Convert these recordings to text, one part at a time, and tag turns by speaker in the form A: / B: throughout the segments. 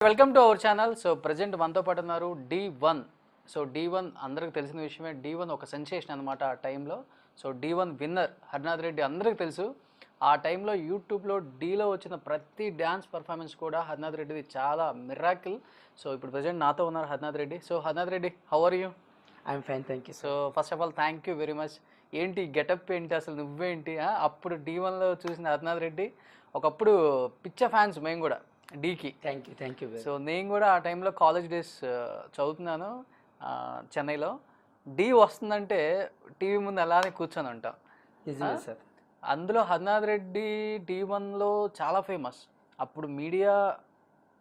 A: Welcome to our channel. So present మనతో పాటు ఉన్నారు D1. సో D1 అందరికి తెలిసిన విషయమే. D1 ఒక సెన్సేషన్ అనమాట ఆ టైంలో. So D1 winner Harinath Reddy అందరికి తెలుసు. ఆ టైంలో యూట్యూబ్లో డీలో వచ్చిన ప్రతి డ్యాన్స్ పర్ఫార్మెన్స్ కూడా హరినాథ్ రెడ్డిది చాలా మిరాకిల్. సో ఇప్పుడు ప్రజెంట్ నాతో ఉన్నారు Harinath Reddy. So Harinath Reddy, how are you?
B: I'm fine, thank you.
A: So first of all thank you very much. ఏంటి గెటప్ ఏంటి, అసలు నువ్వేంటి? అప్పుడు D1లో చూసిన హరినాథ్ రెడ్డి, ఒకప్పుడు పిచ్చ ఫ్యాన్స్ మేము కూడా డీకి.
B: Thank you.
A: సో నేను కూడా ఆ టైంలో కాలేజ్ డేస్ చదువుతున్నాను చెన్నైలో. డీ వస్తుందంటే టీవీ ముందు అలానే కూర్చొని ఉంటాం.
B: సార్,
A: అందులో హరినాథ్ రెడ్డి D1లో చాలా ఫేమస్. అప్పుడు మీడియా,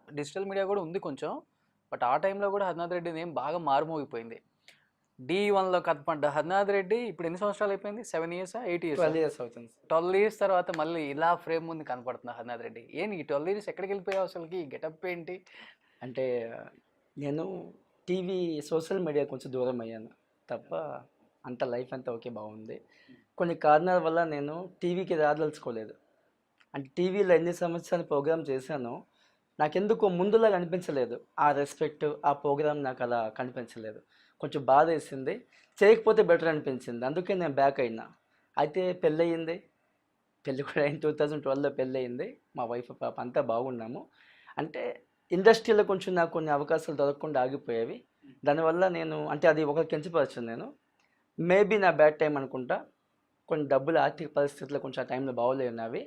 A: డిజిటల్ మీడియా కూడా ఉంది కొంచెం, బట్ ఆ టైంలో కూడా హరినాథ్ రెడ్డి నేమ్ బాగా మారుమోగిపోయింది. D1లో కనపడ్డ హరినాథ్ రెడ్డి ఇప్పుడు ఎన్ని సంవత్సరాలు అయిపోయింది? 7 years, 8 years?
B: 12 years అవుతుంది.
A: 12 years తర్వాత మళ్ళీ ఇలా ఫ్రేమ్ ముందు కనపడుతున్నా హరినాథ్ రెడ్డి. ఏంటి ఈ 12 years ఎక్కడికి వెళ్ళిపోయావు? అసలుకి గెటప్ ఏంటి?
B: అంటే నేను టీవీ, సోషల్ మీడియా కొంచెం దూరం అయ్యాను తప్ప అంత లైఫ్ అంతా ఓకే, బాగుంది. కొన్ని కారణాల వల్ల నేను టీవీకి రాదలుచుకోలేదు. అంటే టీవీలో ఎన్ని సంవత్సరాలు ప్రోగ్రామ్ చేశానో నాకెందుకో ముందులాగా అనిపించలేదు. ఆ రెస్పెక్ట్, ఆ ప్రోగ్రామ్ నాకు అలా కనిపించలేదు. కొంచెం బాధ వేసింది, చేయకపోతే బెటర్ అనిపించింది. అందుకే నేను బ్యాక్ అయినా. అయితే పెళ్ళి అయ్యింది, పెళ్ళి కూడా అయిన 2012లో పెళ్ళి అయింది. మా వైఫ్, పాప అంతా బాగున్నాము. అంటే ఇండస్ట్రీలో కొంచెం నాకు కొన్ని అవకాశాలు దొరకకుండా ఆగిపోయేవి. దానివల్ల నేను అంటే అది ఒక కించపరచను. నేను మేబీ నా బ్యాడ్ టైం అనుకుంటా. కొన్ని డబ్బులు, ఆర్థిక పరిస్థితులు కొంచెం ఆ టైంలో బాగోలేనవి.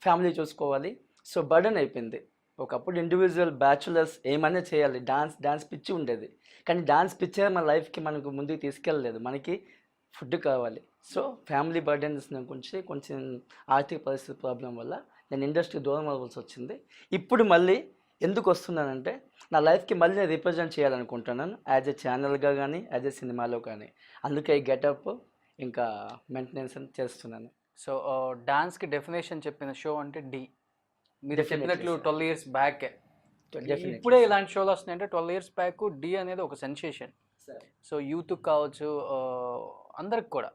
B: ఫ్యామిలీ చూసుకోవాలి, సో బర్డన్ అయిపోయింది. ఒకప్పుడు ఇండివిజువల్ బ్యాచులర్స్ ఏమైనా చేయాలి, డాన్స్ పిచ్చి ఉండేది. కానీ డాన్స్ పిచ్చే మన లైఫ్కి మనకు ముందుకు తీసుకెళ్ళలేదు. మనకి ఫుడ్ కావాలి. సో ఫ్యామిలీ బర్డెన్స్ కొంచెం ఆర్థిక పరిస్థితి ప్రాబ్లం వల్ల నేను ఇండస్ట్రీ దూరం అవ్వాల్సి వచ్చింది. ఇప్పుడు మళ్ళీ ఎందుకు వస్తున్నానంటే నా లైఫ్కి మళ్ళీ నేను రిప్రజెంట్ చేయాలనుకుంటున్నాను, యాజ్ ఎ ఛానల్గా కానీ, యాజ్ ఎ సినిమాలో కానీ. అందుకే ఈ గెటప్ ఇంకా మెయింటెనెన్స్ చేస్తున్నాను.
A: సో డాన్స్కి డెఫినేషన్ చెప్పిన షో అంటే డి. మీరు చెప్పినట్లు 12 years బ్యాక్. ఇప్పుడే ఇలాంటి షోలు వస్తున్నాయి అంటే 12 years బ్యాక్ డి అనేది ఒక సెన్సేషన్. సో యూత్కి కావచ్చు, అందరికి కూడా.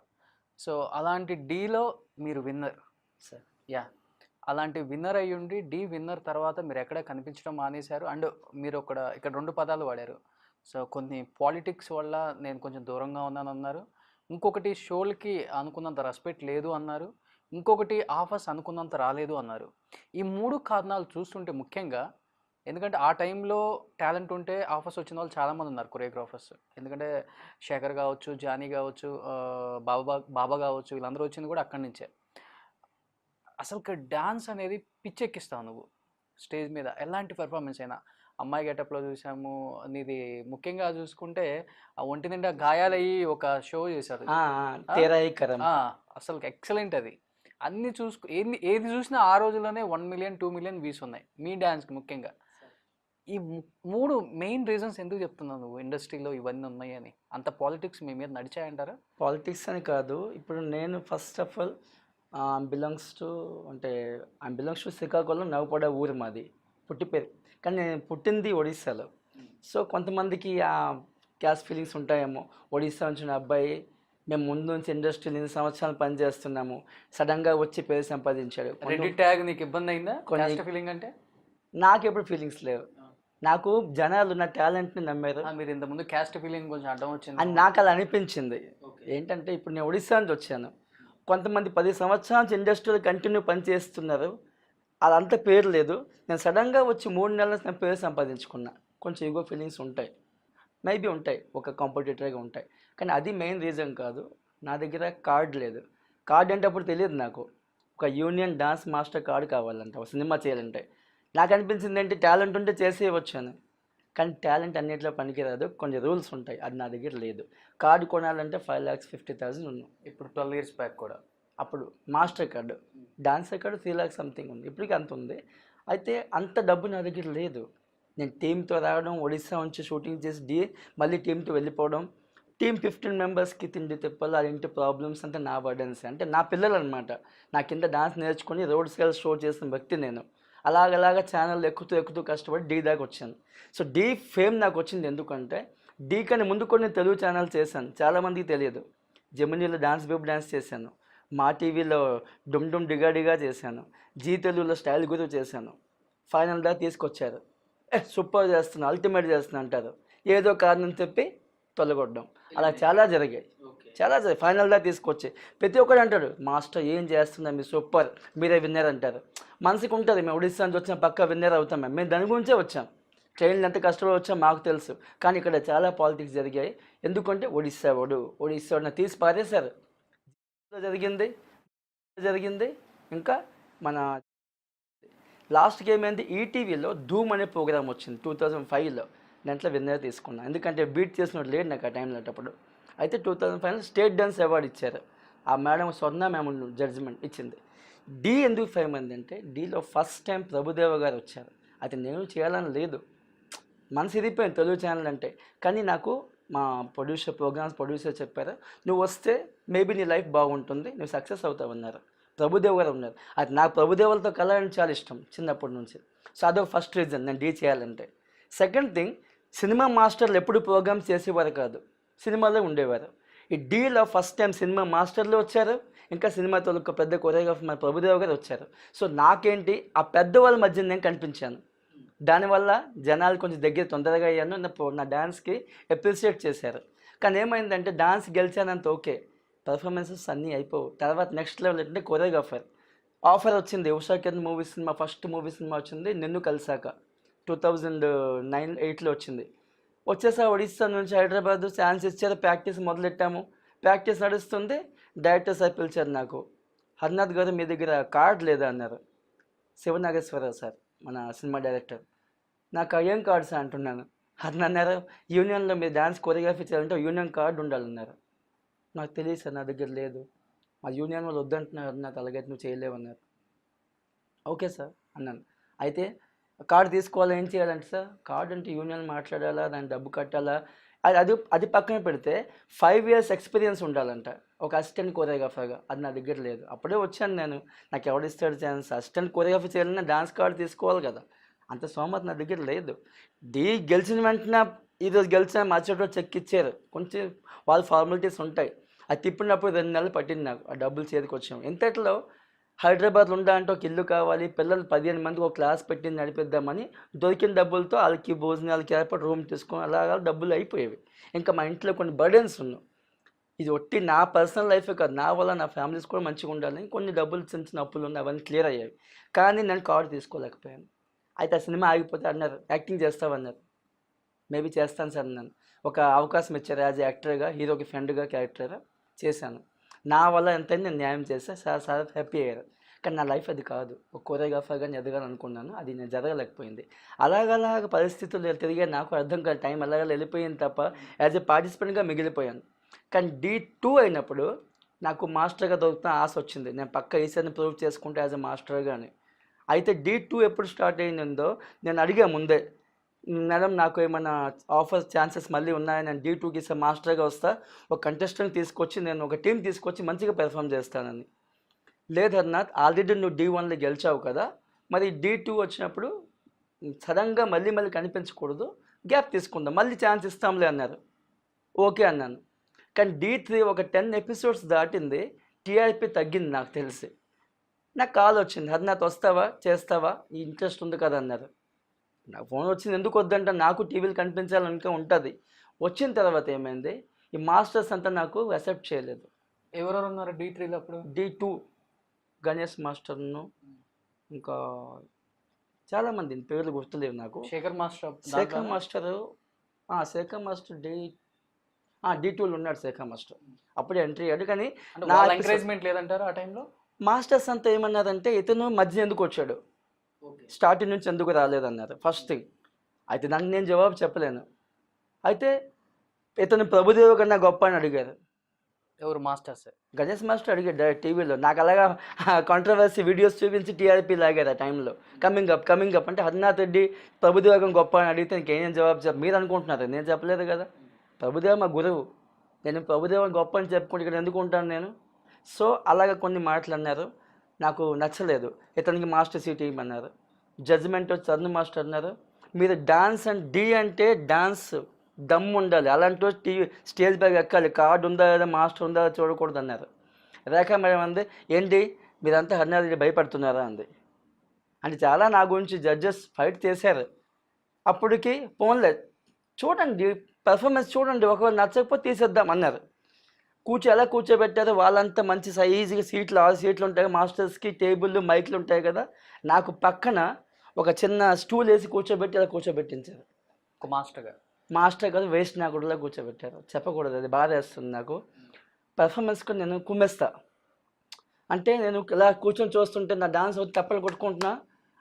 A: సో అలాంటి డీలో మీరు విన్నర్. యా, అలాంటి విన్నర్ అయ్యుండి డి విన్నర్ తర్వాత మీరు ఎక్కడ కనిపించడం మానేశారు. అండ్ మీరు ఇక్కడ 2 పదాలు వాడారు. సో కొన్ని పాలిటిక్స్ వల్ల నేను కొంచెం దూరంగా ఉన్నాను అన్నారు. ఇంకొకటి షోలకి అనుకున్నంత రెస్పెక్ట్ లేదు అన్నారు. ఇంకొకటి ఆఫర్స్ అనుకున్నంత రాలేదు అన్నారు. ఈ 3 కారణాలు చూస్తుంటే ముఖ్యంగా, ఎందుకంటే ఆ టైంలో టాలెంట్ ఉంటే ఆఫర్స్ వచ్చిన వాళ్ళు చాలామంది ఉన్నారు, కొరియోగ్రాఫర్స్. ఎందుకంటే శేఖర్ కావచ్చు, జానీ కావచ్చు, బాబా కావచ్చు, వీళ్ళందరూ వచ్చింది కూడా అక్కడి నుంచే. అసలు డ్యాన్స్ అనేది పిచ్చెక్కిస్తావు నువ్వు స్టేజ్ మీద, ఎలాంటి పెర్ఫార్మెన్స్ అయినా. అమ్మాయి గెటప్లో చూసాము నీది. ముఖ్యంగా చూసుకుంటే ఆ ఒంటి నిండా గాయాలయ్యి ఒక షో చేశారు, అసలు ఎక్సలెంట్ అది. అన్ని ఏది చూసినా ఆ రోజుల్లోనే 1 million 2 million వ్యూస్ ఉన్నాయి మీ డ్యాన్స్కి. ముఖ్యంగా ఈ 3 మెయిన్ రీజన్స్ ఎందుకు చెప్తున్నావు నువ్వు ఇండస్ట్రీలో ఇవన్నీ ఉన్నాయని? అంత పాలిటిక్స్ మీ మీద నడిచాయంటారా?
B: పాలిటిక్స్ అని కాదు. ఇప్పుడు నేను first of all belongs to Srikakulam, Navapada ఊరు మాది, పుట్టిపేరు. కానీ నేను పుట్టింది ఒడిస్సాలో. సో కొంతమందికి ఆ క్యాస్ట్ ఫీలింగ్స్ ఉంటాయేమో. ఒడిస్సా నుంచి అబ్బాయి, మేము ముందు నుంచి ఇండస్ట్రీలో 8 సంవత్సరాలు పనిచేస్తున్నాము, సడన్గా వచ్చి పేరు సంపాదించాడు.
A: రెడ్డి ట్యాగ్ నీకు ఇబ్బంది అయిందా? క్యాస్ట్ ఫీలింగ్ అంటే
B: నాకు ఎప్పుడు ఫీలింగ్స్ లేవు. నాకు జనాలు నా టాలెంట్ని నమ్మారు.
A: మీరు ఇంతకుముందు క్యాస్ట్ ఫీలింగ్ కొంచెం అడ్డం వచ్చింది
B: అని నాకు అలా అనిపించింది. ఏంటంటే ఇప్పుడు నేను ఒడిస్సా నుంచి వచ్చాను. కొంతమంది 10 సంవత్సరాల నుంచి ఇండస్ట్రీలో కంటిన్యూ పనిచేస్తున్నారు, అదంతా పేరు లేదు. నేను సడన్గా వచ్చి 3 నెలల నేను పేరు సంపాదించుకున్నా. కొంచెం ఈగో ఫీలింగ్స్ ఉంటాయి, మేబీ ఉంటాయి, ఒక కాంపిటేటర్గా ఉంటాయి. కానీ అది మెయిన్ రీజన్ కాదు. నా దగ్గర కార్డ్ లేదు. కార్డ్ అంటే అప్పుడు తెలియదు నాకు. ఒక యూనియన్ డాన్స్ మాస్టర్ కార్డు కావాలంటే, ఒక సినిమా చేయాలంటే. నాకు అనిపించింది ఏంటి, టాలెంట్ ఉంటే చేసేయవచ్చాను. కానీ టాలెంట్ అన్నింటిలో పనికిరాదు, కొన్ని రూల్స్ ఉంటాయి. అది నా దగ్గర లేదు. కార్డు కొనాలంటే 5,50,000 ఉన్నాం.
A: ఇప్పుడు 12 years బ్యాక్ కూడా.
B: అప్పుడు master card, dancer card 3 lakhs something ఉంది. ఇప్పటికీ అంత ఉంది. అయితే అంత డబ్బు నా దగ్గర లేదు. నేను టీంతో రావడం, ఒడిస్సా నుంచి షూటింగ్ చేసి మళ్ళీ టీంతో వెళ్ళిపోవడం, టీం 15 మెంబర్స్కి తిండి తిప్పాలి, ఆ ఇంటి ప్రాబ్లమ్స్ అంతా నా బర్డన్స్. అంటే నా పిల్లలు అనమాట. నా కింద డాన్స్ నేర్చుకుని రోడ్ స్కైల్ షో చేసిన వ్యక్తి నేను. అలాగలాగా ఛానల్ ఎక్కుతూ కష్టపడి డీ దాకా వచ్చాను. సో డీ ఫేమ్ నాకు వచ్చింది ఎందుకంటే, డీ కన్నా ముందు కొన్ని తెలుగు ఛానల్ చేశాను, చాలామందికి తెలియదు. జెమినీలో డాన్స్ బేబ్ డాన్స్ చేశాను, మా టీవీలో డుమ్ డుమ్ డిగా డిగా చేశాను, జీ తెలుగులో స్టైల్ గురు చేశాను. ఫైనల్ దాకా తీసుకొచ్చారు. సూపర్ చేస్తున్నా, అల్టిమేట్ చేస్తున్నా అంటారు. ఏదో కారణం చెప్పి తొలగొట్టడం, అలా చాలా జరిగాయి. చాలా ఫైనల్గా తీసుకొచ్చి ప్రతి ఒక్కరు అంటాడు, మాస్టర్ ఏం చేస్తున్నా మీరు సూపర్, మీరే విన్నర్ అంటారు. మనసుకు ఉంటుంది, మేము ఒడిస్సా నుంచి వచ్చిన పక్క విన్నర్ అవుతాం, మేము దాని గురించే వచ్చాం. ట్రైన్లు ఎంత కష్టపడి వచ్చాం మాకు తెలుసు. కానీ ఇక్కడ చాలా పాలిటిక్స్ జరిగాయి. ఎందుకంటే ఒడిస్సా వాడు తీసి పారేశారు. జరిగింది జరిగింది ఇంకా మన లాస్ట్కి ఏమైంది, ఈటీవీలో ధూమ్ అనే ప్రోగ్రామ్ వచ్చింది 2005లో. దాంట్లో విన్నర్ తీసుకున్నాను, ఎందుకంటే బీట్ చేసినట్టు లేడు నాకు ఆ టైంలో అప్పుడు. అయితే 2005లో స్టేట్ డాన్స్ అవార్డు ఇచ్చారు. ఆ మేడం స్వర్ణ మ్యామ్ జడ్జిమెంట్ ఇచ్చింది. డీ ఎందుకు ఫేమ్ అయిందంటే డీలో ఫస్ట్ టైం ప్రభుదేవ గారు వచ్చారు. అయితే నేను చేయాలని లేదు, మనసు ఇరిగిపోయింది తెలుగు ఛానల్ అంటే. కానీ నాకు మా ప్రొడ్యూసర్ చెప్పారు, నువ్వు వస్తే మేబీ నీ లైఫ్ బాగుంటుంది, నువ్వు సక్సెస్ అవుతావు అన్నారు. ప్రభుదేవ్ గారు ఉన్నారు. అది నాకు ప్రభుదేవులతో కలవడం చాలా ఇష్టం చిన్నప్పటి నుంచి. సో అదొక ఫస్ట్ రీజన్ నేను డీ చేయాలంటే. సెకండ్ థింగ్, సినిమా మాస్టర్లు ఎప్పుడు ప్రోగ్రామ్స్ చేసేవారు కాదు, సినిమాలో ఉండేవారు. ఈ డీలో ఫస్ట్ టైం సినిమా మాస్టర్లు వచ్చారు, ఇంకా సినిమాతో ఒక పెద్ద కొరియోగ్రాఫర్ మన ప్రభుదేవ్ గారు వచ్చారు. సో నాకేంటి ఆ పెద్దవాళ్ళ మధ్య నేను కనిపించాను. దానివల్ల జనాలు కొంచెం దగ్గర తొందరగా అయ్యాను. నా డ్యాన్స్కి అప్రిషియేట్ చేశారు. కానీ ఏమైందంటే డాన్స్ గెలిచానంత ఓకే, పర్ఫార్మెన్సెస్ అన్నీ అయిపోవు. తర్వాత నెక్స్ట్ లెవెల్ ఏంటంటే కొరియోగ్రాఫర్ ఆఫర్ వచ్చింది. Usha Kiran movie cinema, first movie cinema వచ్చింది నిన్ను కలిసాక 2009-8లో వచ్చింది. వచ్చేసా ఒడిస్సా నుంచి హైదరాబాద్, ఛాన్స్ ఇచ్చారు, ప్రాక్టీస్ మొదలెట్టాము. ప్రాక్టీస్ నడుస్తుంది, డైరెక్టర్ సార్ పిలిచారు నాకు, హర్నాథ్ గారు మీ దగ్గర కార్డ్ లేదా అన్నారు. శివనాగేశ్వరరావు సార్ మన సినిమా డైరెక్టర్. నాకు ఏం కార్డ్ సార్ అంటున్నాను. అతను అన్నారు, యూనియన్లో మీరు డ్యాన్స్ కొరియోగ్రఫీ చేయాలంటే యూనియన్ కార్డు ఉండాలన్నారు. నాకు తెలియదు సార్, నా దగ్గర లేదు, మా యూనియన్ వాళ్ళు వద్దంటున్నారు, నాకు అలాగైతే నువ్వు చేయలేవన్నారు. ఓకే సార్ అన్నాను. అయితే కార్డు తీసుకోవాలి, ఏం చేయాలంటే సార్, కార్డు అంటే యూనియన్ మాట్లాడాలా, దాని డబ్బు కట్టాలా, అది పక్కన పెడితే 5 years ఎక్స్పీరియన్స్ ఉండాలంట ఒక అసిస్టెంట్ కొరియోగ్రాఫర్గా. అది నా దగ్గర లేదు. అప్పుడే వచ్చాను నేను, నాకు ఎవడిస్తాడు ఛాన్స్, అసిస్టెంట్ కొరియోగ్రఫీ చేయాలన్నా డాన్స్ కార్డు తీసుకోవాలి కదా, అంత సోమత నా దగ్గర లేదు. గెలిచిన వెంటనే ఈరోజు గెలిచిన మర్చిపోయి చెక్ ఇచ్చారు, కొంచెం వాళ్ళ ఫార్మాలిటీస్ ఉంటాయి. అది తిప్పినప్పుడు 2 నెలలు పట్టింది నాకు ఆ డబ్బులు చేతికి వచ్చాము. ఇంతట్లో హైదరాబాద్లో ఉండాలంటే ఒక ఇల్లు కావాలి, పిల్లలు 15 మందికి ఒక క్లాస్ పెట్టి నడిపిద్దామని దొరికిన డబ్బులతో వాళ్ళకి భోజనాలకి ఏర్పాటు రూమ్ తీసుకొని అలాగా డబ్బులు అయిపోయేవి. ఇంకా మా ఇంట్లో కొన్ని బర్డెన్స్ ఉన్నాయి. ఇది ఒట్టి నా పర్సనల్ లైఫే కాదు, నా వల్ల నా ఫ్యామిలీస్ కూడా మంచిగా ఉండాలని కొన్ని డబ్బులు చిన్న చిన్న అప్పులు ఉన్నాయి, అవన్నీ క్లియర్ అయ్యాయి. కానీ నేను కార్డు తీసుకోలేకపోయాను. అయితే ఆ సినిమా ఆగిపోతే అన్నారు, యాక్టింగ్ చేస్తావన్నారు. మేబీ చేస్తాను సార్ అన్నాను. ఒక అవకాశం ఇచ్చారు యాజ్ యాక్టర్గా, హీరోకి ఫ్రెండ్గా క్యారెక్టర్గా చేశాను. నా వల్ల ఎంతైనా నేను న్యాయం చేస్తే సార్ హ్యాపీ అయ్యారు. కానీ నా లైఫ్ అది కాదు, ఒక కొరియోగ్రాఫర్గా ఎదగాలనుకున్నాను, అది నేను జరగలేకపోయింది. అలాగలాగ పరిస్థితులు తిరిగే నాకు అర్థం కాదు, టైం అలాగ వెళ్ళిపోయింది తప్ప యాజ్ ఎ పార్టిసిపెంట్గా మిగిలిపోయాను. కానీ D2 అయినప్పుడు నాకు మాస్టర్గా దొరుకుతున్న ఆశ వచ్చింది, నేను పక్క ఈసారిని ప్రూవ్ చేసుకుంటే యాజ్ ఎ మాస్టర్గానే. అయితే D2 ఎప్పుడు స్టార్ట్ అయిందో నేను అడిగా ముందే, మేడం నాకు ఏమైనా ఆఫర్స్ ఛాన్సెస్ మళ్ళీ ఉన్నాయని, నేను D2కి మాస్టర్గా వస్తా, ఒక కంటెస్టెంట్ తీసుకొచ్చి నేను ఒక టీం తీసుకొచ్చి మంచిగా పెర్ఫామ్ చేస్తానని. లేదు హర్నాథ్, ఆల్రెడీ నువ్వు D1లో గెలిచావు కదా, మరి D2 వచ్చినప్పుడు సడన్గా మళ్ళీ కనిపించకూడదు, గ్యాప్ తీసుకుందాం, మళ్ళీ ఛాన్స్ ఇస్తాంలే అన్నారు. ఓకే అన్నాను. కానీ D3 ఒక 10 episodes దాటింది, TRP తగ్గింది నాకు తెలిసి. నాకు కాల్ వచ్చింది, హర్నాథ్ వస్తావా, చేస్తావా, ఈ ఇంట్రెస్ట్ ఉంది కదా అన్నారు. నాకు ఫోన్ వచ్చింది, ఎందుకు వద్దంటే నాకు టీవీలు కనిపించాలని ఇంకా ఉంటుంది. వచ్చిన తర్వాత ఏమైంది, ఈ మాస్టర్స్ అంతా నాకు అక్సెప్ట్ చేయలేదు.
A: ఎవరెవరు ఉన్నారు D3లో అప్పుడు?
B: D2 గణేష్ మాస్టర్ను, ఇంకా చాలామంది పేర్లు గుర్తులేవు నాకు.
A: శేఖర్ మాస్టర్
B: D2లో ఉన్నాడు శేఖర్ మాస్టర్. అప్పుడే ఎంట్రీ అయ్యాడు. కానీ
A: నా ఎంకరేజ్మెంట్ లేదంటారు ఆ టైంలో.
B: మాస్టర్స్ అంతా ఏమన్నారంటే, ఇతను మధ్య ఎందుకు వచ్చాడు, స్టార్టింగ్ నుంచి ఎందుకు రాలేదన్నారు ఫస్ట్ థింగ్. అయితే దానికి నేను జవాబు చెప్పలేను. అయితే ఇతను ప్రభుదేవ కన్నా గొప్ప అని అడిగారు.
A: ఎవరు? మాస్టర్స్.
B: గణేష్ మాస్టర్ అడిగాడు డైరెక్ట్ టీవీలో. నాకు అలాగా కాంట్రవర్సీ వీడియోస్ చూపించి TRP లాగారు ఆ టైంలో. కమింగ్ అప్ అంటే హర్నాథ్ రెడ్డి ప్రభుదేవ గొప్ప అని అడిగితే ఇంకేం జవాబు మీరు అనుకుంటున్నారు, నేను చెప్పలేదు కదా. ప్రభుదేవ మా గురువు, నేను ప్రభుదేవ గొప్ప అని చెప్పుకుంటే ఇక్కడ ఎందుకు ఉంటాను నేను. సో అలాగ కొన్ని మాటలు అన్నారు, నాకు నచ్చలేదు. ఇతనికి మాస్టర్ సీట్ ఇవ్వమన్నారు. జడ్జిమెంట్ చరణ్ మాస్టర్ అన్నారు, మీరు డాన్స్ అంటే డాన్స్ దమ్ ఉండాలి, అలాంటి స్టేజ్ పైకి ఎక్కాలి, కార్డు ఉందా లేదా మాస్టర్ ఉందా చూడకూడదు అన్నారు. రేఖా మేడం అంది, ఏంటి మీరంతా హర్నాథ్ రెడ్డి భయపడుతున్నారా అంది. అంటే చాలా నా గురించి జడ్జెస్ ఫైట్ చేశారు. అప్పటికి ఫోన్లే చూడండి, పెర్ఫార్మెన్స్ చూడండి, ఒకవేళ నచ్చకపోతే తీసేద్దాం అన్నారు. ఎలా కూర్చోబెట్టారు, వాళ్ళంతా మంచి సైజుగా సీట్లు, 6 సీట్లు ఉంటాయి మాస్టర్స్కి, టేబుల్ మైక్లు ఉంటాయి కదా, నాకు పక్కన ఒక చిన్న స్టూల్ వేసి కూర్చోబెట్టి అలా కూర్చోబెట్టించారు.
A: ఒక
B: మాస్టర్ గారు వేస్ట్ నాకుడులా కూర్చోబెట్టారు. చెప్పకూడదు, అది బాధ వేస్తుంది నాకు. పెర్ఫార్మెన్స్కి నేను కుమ్మేస్తా అంటే నేను ఇలా కూర్చొని చూస్తుంటే నా డాన్స్ తప్పలు కొట్టుకుంటున్నా,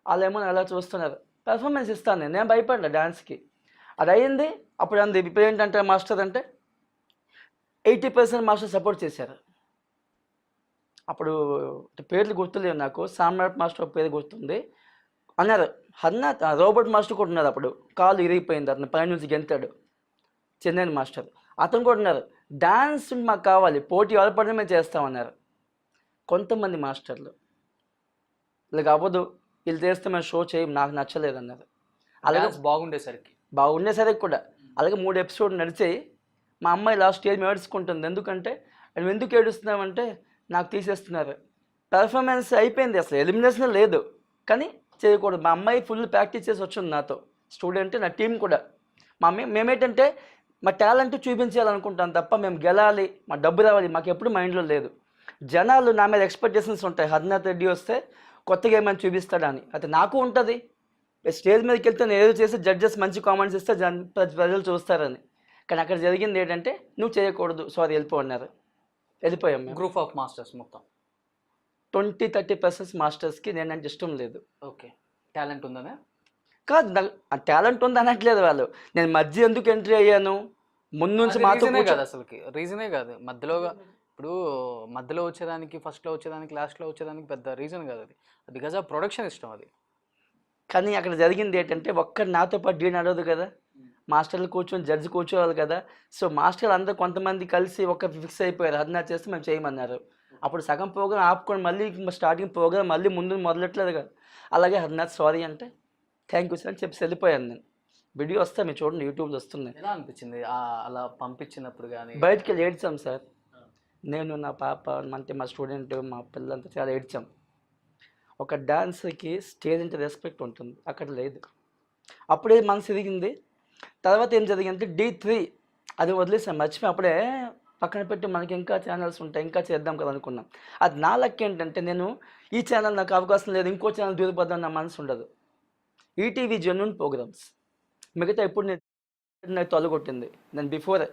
B: వాళ్ళేమో ఎలా చూస్తున్నారు. పెర్ఫార్మెన్స్ ఇస్తాను నేను భయపడ్డా డాన్స్కి. అది అయ్యింది. అప్పుడు అంది ఇప్పుడు ఏంటంటే మాస్టర్ అంటే 80% మాస్టర్ సపోర్ట్ చేశారు. అప్పుడు పేర్లు గుర్తులేవు నాకు, సామ్రాట్ మాస్టర్ పేరు గుర్తుంది. అన్నారు రోబోట్ మాస్టర్ కూడా ఉన్నారు. అప్పుడు కాలు ఇరిగిపోయింది, అతను పైన నుంచి గెంతాడు, చెన్నై మాస్టర్. అతను కూడా ఉన్నారు. డాన్స్ మాకు కావాలి, పోటీ ఎవరు మేము చేస్తామన్నారు. కొంతమంది మాస్టర్లు ఇలా అవ్వదు, వీళ్ళు చేస్తే మేము షో చేయం, నాకు నచ్చలేదు అన్నారు. అలాగే బాగుండేసరికి కూడా అలాగే 3 ఎపిసోడ్ నడిచాయి. మా అమ్మాయి లాస్ట్ స్టేజ్ ఏడుచుకుంటుంది. ఎందుకంటే నువ్వు ఎందుకు ఏడుస్తున్నావంటే నాకు తీసేస్తున్నారు. పెర్ఫార్మెన్స్ అయిపోయింది, అసలు ఎలిమినేషన్ లేదు, కానీ చేయకూడదు. మా అమ్మాయి ఫుల్ ప్రాక్టీస్ చేసి వచ్చింది నాతో, స్టూడెంట్, నా టీం కూడా. మేమేంటంటే మా టాలెంట్ చూపించాలనుకుంటాం తప్ప మేము గెలాలి, మా డబ్బు రావాలి మాకు ఎప్పుడు మైండ్లో లేదు. జనాలు నా మీద ఎక్స్పెక్టేషన్స్ ఉంటాయి, హరినాథ్ రెడ్డి వస్తే కొత్తగా ఏమైనా చూపిస్తాడని. అయితే నాకు ఉంటుంది, స్టేజ్ మీదకి వెళ్తే నేను ఏదో చేసి జడ్జెస్ మంచి కామెంట్స్ ఇస్తే ప్రజలు చూస్తారని. కానీ అక్కడ జరిగింది ఏంటంటే నువ్వు చేయకూడదు, సారీ వెళ్ళిపో అన్నారు. వెళ్ళిపోయాం.
A: గ్రూప్ ఆఫ్ మాస్టర్స్ మొత్తం
B: 20-30% మాస్టర్స్కి నేనంటే ఇష్టం లేదు.
A: ఓకే, టాలెంట్ ఉందనే
B: కాదు, నాకు టాలెంట్ ఉంది అనట్లేదు వాళ్ళు. నేను మధ్య ఎందుకు ఎంట్రీ అయ్యాను, ముందు నుంచి మాతో
A: కాదు, అసలుకి రీజనే కాదు. ఇప్పుడు మధ్యలో వచ్చేదానికి, ఫస్ట్లో వచ్చేదానికి, లాస్ట్లో వచ్చేదానికి పెద్ద రీజన్ కాదు అది. అది బికాజ్ ఆఫ్ ప్రొడక్షన్ ఇష్టం అది.
B: కానీ అక్కడ జరిగింది ఏంటంటే ఒక్కడు నాతో పాటు డీ నడవదు కదా, మాస్టర్లు కూర్చొని జడ్జి కూర్చోవాలి కదా. సో మాస్టర్లు అందరూ కొంతమంది కలిసి ఫిక్స్ అయిపోయారు, హరినాథ్ చేస్తే మేము చేయమన్నారు. అప్పుడు సగం ప్రోగ్రామ్ ఆపుకొని మళ్ళీ స్టార్టింగ్ ప్రోగ్రామ్ మళ్ళీ ముందు మొదలెట్లేదు కదా. అలాగే హరినాథ్ సారీ అంటే థ్యాంక్ యూ సార్ అని చెప్పి వెళ్ళిపోయాను నేను. వీడియో వస్తా మీరు చూడండి, యూట్యూబ్లో వస్తున్నాయి.
A: ఎలా అనిపించింది అలా పంపించినప్పుడు? కానీ
B: బయటికి వెళ్ళి ఏడ్చాం సార్, నేను, నా పాప, అంటే మా స్టూడెంట్, మా పిల్లలంతా చాలా ఏడ్చాం. ఒక డాన్స్కి స్టేజ్ అంటే రెస్పెక్ట్ ఉంటుంది, అక్కడ లేదు. అప్పుడే మనసు ఎదిగింది. తర్వాత ఏం జరిగిందంటే D3 అది వదిలేసాం, మర్చిపోయి అప్పుడే పక్కన పెట్టి మనకి ఇంకా ఛానల్స్ ఉంటాయి, ఇంకా చేద్దాం కదా అనుకున్నాం. అది నా లక్ ఏంటంటే నేను ఈ ఛానల్ నాకు అవకాశం లేదు, ఇంకో ఛానల్ దూరిపోద్దాం నా మనసు ఉండదు. ఈటీవీ జెన్యూన్ ప్రోగ్రామ్స్ మిగతా ఇప్పుడు నేను తొలగొట్టింది. నేను బిఫోర్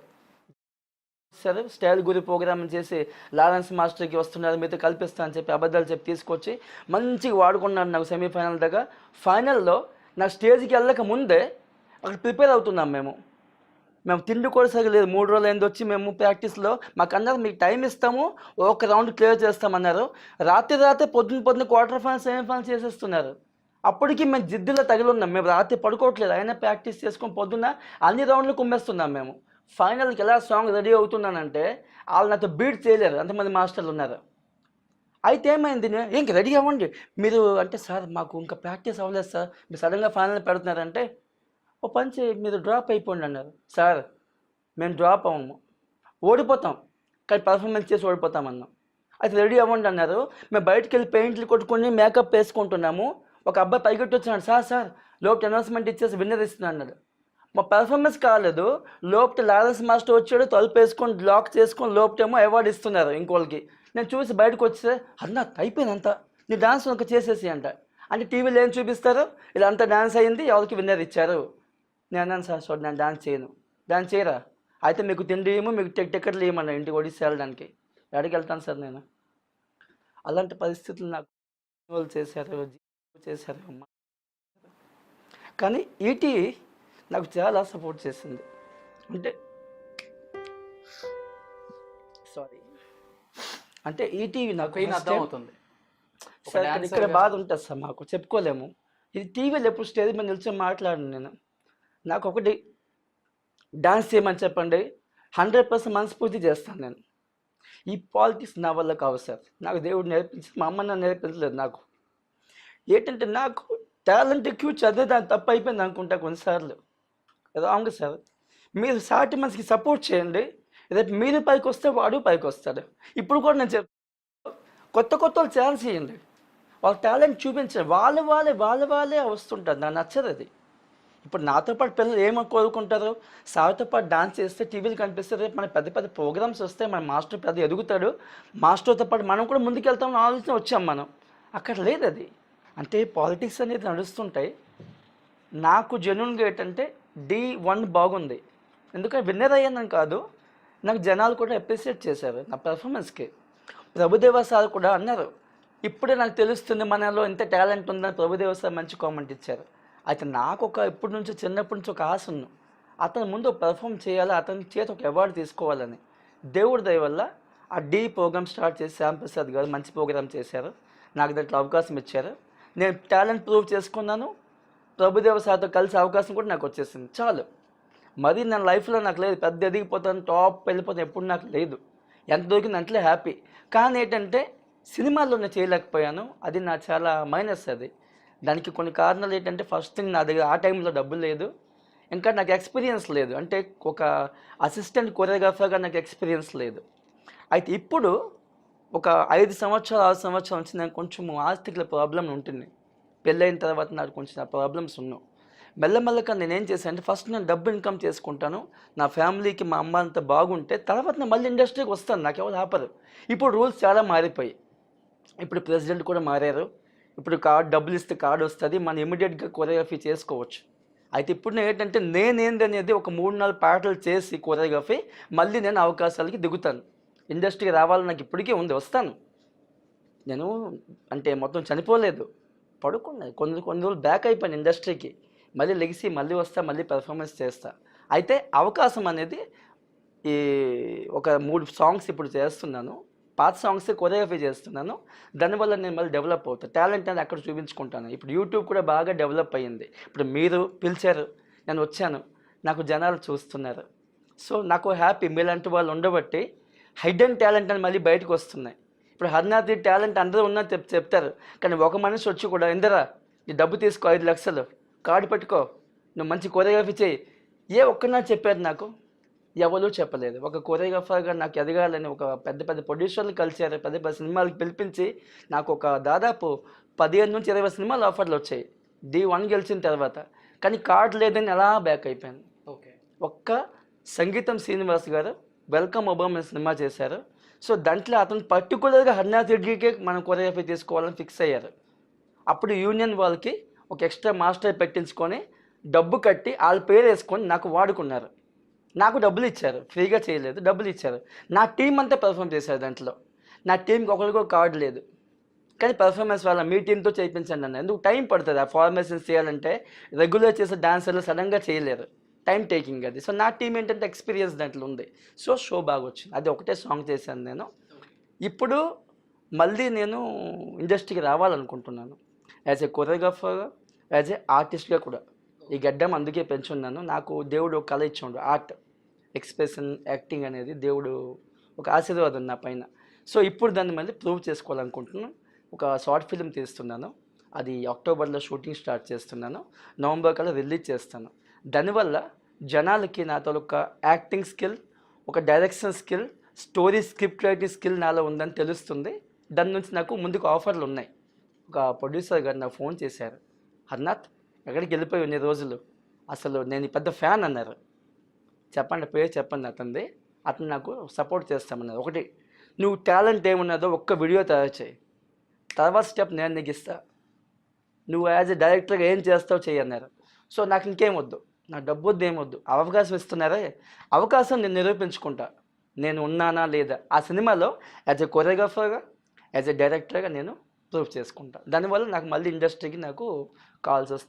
B: సరే స్టైల్ గురి ప్రోగ్రామ్ చేసి లారెన్స్ మాస్టర్కి వస్తున్నారు మీతో కల్పిస్తా అని చెప్పి అబద్ధాలు చెప్పి తీసుకొచ్చి మంచిగా వాడుకున్నాను. నాకు సెమీఫైనల్ దగ్గర ఫైనల్లో నా స్టేజ్కి వెళ్ళక ముందే అక్కడ ప్రిపేర్ అవుతున్నాం. మేము తిండి కూడా సరిగలేదు, 3 రోజులు అయింది వచ్చి మేము ప్రాక్టీస్లో. మాకు అన్నారు మీకు టైం ఇస్తాము, ఒక రౌండ్ క్లియర్ చేస్తామన్నారు. రాత్రి పొద్దున్న క్వార్టర్ ఫైనల్ సెమీఫైనల్ చేసేస్తున్నారు. అప్పటికి మేము జిద్దులో తగిలి ఉన్నాం, మేము రాత్రి పడుకోవట్లేదు, అయినా ప్రాక్టీస్ చేసుకొని పొద్దున్న అన్ని రౌండ్లు కుమ్మేస్తున్నాం. మేము ఫైనల్కి ఎలా సాంగ్ రెడీ అవుతున్నానంటే వాళ్ళు నాతో బీట్ చేయలేరు, అంతమంది మాస్టర్లు ఉన్నారు. అయితే ఏమైంది, ఇంక రెడీ అవ్వండి మీరు అంటే, సార్ మాకు ఇంకా ప్రాక్టీస్ అవ్వలేదు సార్, మీరు సడన్గా ఫైనల్ పెడుతున్నారంటే ఓ పంచి మీరు డ్రాప్ అయిపోండి అన్నారు. సార్ మేము డ్రాప్ అవ్వము, ఓడిపోతాం కానీ పర్ఫార్మెన్స్ చేసి ఓడిపోతామన్నాం. అయితే రెడీ అవ్వండి అన్నారు. మేము బయటకు వెళ్ళి పెయింట్లు కొట్టుకొని మేకప్ వేసుకుంటున్నాము. ఒక అబ్బాయి పైకెట్టి వచ్చినాడు, సార్ లోపల అనౌన్స్మెంట్ ఇచ్చేసి విన్నర్ ఇస్తున్నా అన్నాడు. మా పెర్ఫార్మెన్స్ కాలేదు, లోపల లారెన్స్ మాస్టర్ వచ్చాడు, తలుపు వేసుకొని లాక్ చేసుకొని లోపటేమో అవార్డు ఇస్తున్నారు ఇంకోళ్ళకి. నేను చూసి బయటకు వచ్చేస్తే అన్నా అయిపోయిందంతా, నీ డాన్స్ ఒక చేసేసి అంటే టీవీలో ఏం చూపిస్తారు, ఇలా అంతా డాన్స్ అయ్యింది, ఎవరికి విన్నర్ ఇచ్చారు. నేను అన్నాను సార్ చూడండి నేను డాన్స్ చేయను. డాన్స్ చేయరా అయితే మీకు తిండి ఏమో, మీకు టికెట్లు ఇవ్వమన్నా ఇంటికి ఒడిసి వెళ్ళడానికి. ఎక్కడికి వెళ్తాను సార్ నేను. అలాంటి పరిస్థితులు నాకు చేశారు అమ్మ. కానీ ఈటీ నాకు చాలా సపోర్ట్ చేసింది. అంటే ఈటీవీ నాకు
A: అర్థమవుతుంది
B: సార్, ఇక్కడ బాధ ఉంటుంది సార్, మాకు చెప్పుకోలేము. ఇది టీవీలో ఎప్పుడు స్టేజ్ మీద నిల్చొని మాట్లాడను నేను. నాకు ఒకటి డాన్స్ చేయమని చెప్పండి, 100% మనస్ఫూర్తి చేస్తాను నేను. ఈ పాలిటిక్స్ నా వల్ల కావు సార్, నాకు దేవుడు నేర్పించి, మా అమ్మ నన్ను నేర్పించలేదు. నాకు ఏంటంటే నాకు టాలెంట్ ఎక్కువ, చదివే దాన్ని తప్పు అయిపోయింది అనుకుంటా కొన్నిసార్లు. రాంగ్ సార్, మీరు సాటి మనిషికి సపోర్ట్ చేయండి, రేపు మీరు పైకి వస్తే వాడు పైకి వస్తాడు. ఇప్పుడు కూడా నేను కొత్త వాళ్ళు ఛాన్స్ ఇవ్వండి, వాళ్ళ టాలెంట్ చూపించండి. వాళ్ళే వస్తుంటారు, నాకు నచ్చదు అది. ఇప్పుడు నాతో పాటు పిల్లలు ఏమో కోరుకుంటారు, సార్తో పాటు డాన్స్ చేస్తే టీవీలు కనిపిస్తే రేపు మన పెద్ద పెద్ద ప్రోగ్రామ్స్ వస్తే మన మాస్టర్ పెద్ద ఎదుగుతాడు, మాస్టర్తో పాటు మనం కూడా ముందుకెళ్తామని ఆలోచన వచ్చాం మనం. అక్కడ లేదు అది. అంటే పాలిటిక్స్ అనేది నడుస్తుంటాయి. నాకు జెన్యున్గా ఏంటంటే D1 బాగుంది, ఎందుకంటే విన్నర్ అయ్యానని కాదు, నాకు జనాలు కూడా అప్రిషియేట్ చేశారు నా పెర్ఫార్మెన్స్కి. ప్రభుదేవ సార్ కూడా అన్నారు, ఇప్పుడే నాకు తెలుస్తుంది మనలో ఎంత టాలెంట్ ఉందని ప్రభుదేవ సార్ మంచి కామెంట్ ఇచ్చారు. అయితే నాకు ఇప్పటి నుంచి చిన్నప్పటి నుంచి ఒక ఆశ ఉంది, అతని ముందు పెర్ఫామ్ చేయాలి, అతని చేతి ఒక అవార్డు తీసుకోవాలని. దేవుడి దయ వల్ల ఆ D ప్రోగ్రామ్ స్టార్ట్ చేసి శ్యాంప్రసాద్ గారు మంచి ప్రోగ్రామ్ చేశారు, నాకు దాంట్లో అవకాశం ఇచ్చారు. నేను టాలెంట్ ప్రూవ్ చేసుకున్నాను, ప్రభుదేవ సార్తో కలిసి అవకాశం కూడా నాకు వచ్చేసింది. చాలు, మరి నా లైఫ్లో నాకు లేదు పెద్ద ఎదిగిపోతాను, టాప్ వెళ్ళిపోతాను, ఎప్పుడు నాకు లేదు. ఎంత దొరికింది అంటలే హ్యాపీ. కానీ ఏంటంటే సినిమాల్లో నేను చేయలేకపోయాను, అది నా చాలా మైనస్. అది దానికి కొన్ని కారణాలు ఏంటంటే, ఫస్ట్ థింగ్ నా దగ్గర ఆ టైంలో డబ్బులు లేదు, ఇంకా నాకు ఎక్స్పీరియన్స్ లేదు, అంటే ఒక అసిస్టెంట్ కొరియోగ్రాఫర్గా నాకు ఎక్స్పీరియన్స్ లేదు. అయితే ఇప్పుడు ఒక 5 సంవత్సరాలు 6 సంవత్సరాల నుంచి నాకు కొంచెం ఆర్థిక ప్రాబ్లం ఉంటుంది. పెళ్ళైన తర్వాత నాకు కొంచెం ఆ ప్రాబ్లమ్స్ ఉన్నావు. మెల్లమెల్లగా నేనేం చేశాను అంటే, ఫస్ట్ నేను డబ్బు ఇన్కమ్ చేసుకుంటాను, నా ఫ్యామిలీకి మా అమ్మ అంతా బాగుంటే తర్వాత నేను మళ్ళీ ఇండస్ట్రీకి వస్తాను, నాకు ఎవరు ఆపరు. ఇప్పుడు రూల్స్ చాలా మారిపోయి, ఇప్పుడు ప్రెసిడెంట్ కూడా మారారు, ఇప్పుడు డబ్బులు ఇస్తే కార్డు వస్తుంది, మనం ఇమీడియట్గా కొరియోగ్రఫీ చేసుకోవచ్చు. అయితే ఇప్పుడు నేను ఏంటంటే నేనేందనేది ఒక 3-4 పాటలు చేసి కొరియోగ్రఫీ మళ్ళీ నేను అవకాశాలకి దిగుతాను. ఇండస్ట్రీకి రావాలని నాకు ఇప్పటికీ ఉంది, వస్తాను. నేను అంటే మొత్తం చనిపోలేదు, పడుకున్నాను, కొన్ని రోజులు బ్యాక్ అయిపోయాను ఇండస్ట్రీకి, మళ్ళీ లెగిసి మళ్ళీ వస్తా, మళ్ళీ పెర్ఫార్మెన్స్ చేస్తా. అయితే అవకాశం అనేది ఈ ఒక 3 సాంగ్స్ ఇప్పుడు చేస్తున్నాను, పాత సాంగ్స్ కొరియోగ్రఫీ చేస్తున్నాను, దానివల్ల నేను మళ్ళీ డెవలప్ అవుతాను, టాలెంట్ అనేది అక్కడ చూపించుకుంటాను. ఇప్పుడు యూట్యూబ్ కూడా బాగా డెవలప్ అయ్యింది, ఇప్పుడు మీరు పిలిచారు, నేను వచ్చాను, నాకు జనాలు చూస్తున్నారు. సో నాకు హ్యాపీ, మీలాంటి వాళ్ళు ఉండబట్టి హైడెన్ టాలెంట్ అని మళ్ళీ బయటకు వస్తున్నాయి. ఇప్పుడు హర్నాథ్ టాలెంట్ అందరూ ఉన్నది చెప్తారు, కానీ ఒక మనిషి వచ్చి కూడా, ఇందరా ఈ డబ్బు తీసుకో 5 లక్షలు కార్డు పెట్టుకో, నువ్వు మంచి కొరియోగ్రఫీ చేయి, ఏ ఒక్కనా చెప్పారు నాకు? ఎవరూ చెప్పలేదు. ఒక కొరియోగ్రాఫర్గా నాకు ఎదగాలని ఒక పెద్ద పెద్ద ప్రొడ్యూసర్లు కలిసారు, పెద్ద పెద్ద సినిమాలకు పిలిపించి నాకు ఒక దాదాపు 15 నుంచి 20 సినిమాలు ఆఫర్లు వచ్చాయి D1 గెలిచిన తర్వాత. కానీ కార్డు లేదని అలా బ్యాక్ అయిపోయాను.
A: ఓకే.
B: ఒక్క సంగీతం శ్రీనివాస్ గారు వెల్కమ్ ఒబామా సినిమా చేశారు. సో దాంట్లో అతను పర్టికులర్గా హర్నాథ్ రెడ్డికే మనం కొరియోగ్రఫీ తీసుకోవాలని ఫిక్స్ అయ్యారు. అప్పుడు యూనియన్ వాళ్ళకి ఒక ఎక్స్ట్రా మాస్టర్ పెట్టించుకొని డబ్బు కట్టి వాళ్ళ పేరు వేసుకొని నాకు వాడుకున్నారు, నాకు డబ్బులు ఇచ్చారు, ఫ్రీగా చేయలేదు, డబ్బులు ఇచ్చారు. నా టీం అంతా పెర్ఫామ్ చేశారు దాంట్లో. నా టీంకి ఒకరికో కార్డు లేదు, కానీ పెర్ఫార్మెన్స్ వల్ల మీ టీంతో చేయించండి అన్న. ఎందుకు టైం పడుతుంది ఆ ఫార్మేషన్స్ చేయాలంటే, రెగ్యులర్ చేసే డాన్సర్లు సడన్గా చేయలేరు, టైం టేకింగ్ అది. సో నా టీం ఏంటంటే ఎక్స్పీరియన్స్ దాంట్లో ఉంది. సో షో బాగా వచ్చింది, అది ఒకటే సాంగ్ చేశాను నేను. ఇప్పుడు మళ్ళీ నేను ఇండస్ట్రీకి రావాలనుకుంటున్నాను, యాజ్ ఏ కొరియోగ్రాఫర్గా, యాజ్ ఏ ఆర్టిస్ట్గా కూడా. ఈ గడ్డం అందుకే పెంచున్నాను, నాకు దేవుడు ఒక కళ ఇచ్చాడు, ఆర్ట్ ఎక్స్ప్రెషన్ యాక్టింగ్ అనేది దేవుడు ఒక ఆశీర్వాదం నా పైన. సో ఇప్పుడు దాన్ని మళ్ళీ ప్రూవ్ చేసుకోవాలనుకుంటున్నాను. ఒక షార్ట్ ఫిల్మ్ తీస్తున్నాను, అది అక్టోబర్లో షూటింగ్ స్టార్ట్ చేస్తున్నాను, నవంబర్ కల్లా రిలీజ్ చేస్తాను. దానివల్ల జనాలకి నాతో ఒక యాక్టింగ్ స్కిల్, ఒక direction skill, story script writing skill నాలో ఉందని తెలుస్తుంది. దాని నుంచి నాకు ముందుకు ఆఫర్లు ఉన్నాయి. ఒక ప్రొడ్యూసర్ గారు నాకు ఫోన్ చేశారు, హర్నాథ్ ఎక్కడికి వెళ్ళిపోయి ఇన్ని రోజులు, అసలు నేను పెద్ద ఫ్యాన్ అన్నారు. చెప్పండి పేరు చెప్పండి అతనిది, అతను నాకు సపోర్ట్ చేస్తామన్నారు. ఒకటి, నువ్వు టాలెంట్ ఏమున్నదో ఒక్క వీడియో తయారు చేయి, తర్వాత స్టెప్ నేను నీకు ఇస్తా, నువ్వు యాజ్ ఎ డైరెక్టర్గా ఏం చేస్తావు చేయన్నారు. సో నాకు ఇంకేం వద్దు, నా డబ్బు వద్దు, ఏమొద్దు, అవకాశం ఇస్తున్నారే, అవకాశం నేను నిరూపించుకుంటా, నేను ఉన్నానా లేదా ఆ సినిమాలో యాజ్ ఎ కొరియోగ్రాఫర్గా, యాజ్ ఎ డైరెక్టర్గా నేను ప్రూవ్ చేసుకుంటా. దానివల్ల నాకు మళ్ళీ ఇండస్ట్రీకి నాకు కాల్స్ వస్తాయి.